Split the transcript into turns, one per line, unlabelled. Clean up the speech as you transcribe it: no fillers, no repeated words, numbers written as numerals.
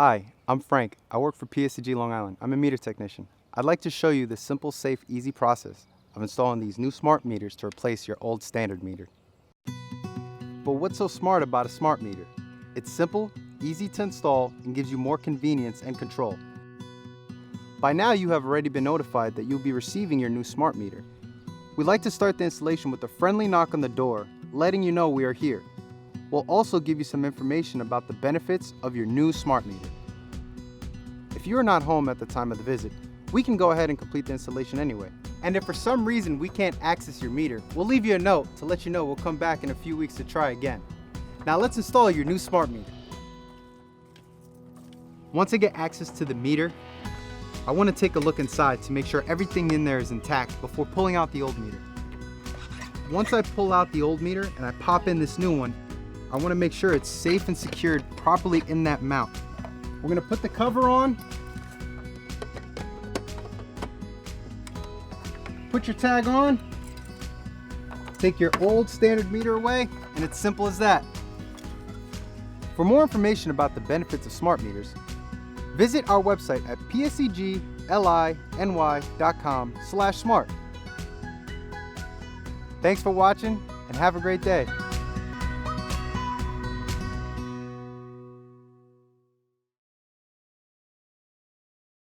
Hi, I'm Frank. I work for PSEG Long Island. I'm a meter technician. I'd like to show you the simple, safe, easy process of installing these new smart meters to replace your old standard meter. But what's so smart about a smart meter? It's simple, easy to install, and gives you more convenience and control. By now you have already been notified that you'll be receiving your new smart meter. We'd like to start the installation with a friendly knock on the door, letting you know we are here. We'll also give you some information about the benefits of your new smart meter. If you are not home at the time of the visit, we can go ahead and complete the installation anyway. And if for some reason we can't access your meter, we'll leave you a note to let you know we'll come back in a few weeks to try again. Now let's install your new smart meter. Once I get access to the meter, I want to take a look inside to make sure everything in there is intact before pulling out the old meter. Once I pull out the old meter and I pop in this new one, I want to make sure it's safe and secured properly in that mount. We're going to put the cover on, put your tag on, take your old standard meter away, and it's simple as that. For more information about the benefits of smart meters, visit our website at psegLINY.com/smart. Thanks for watching and have a great day.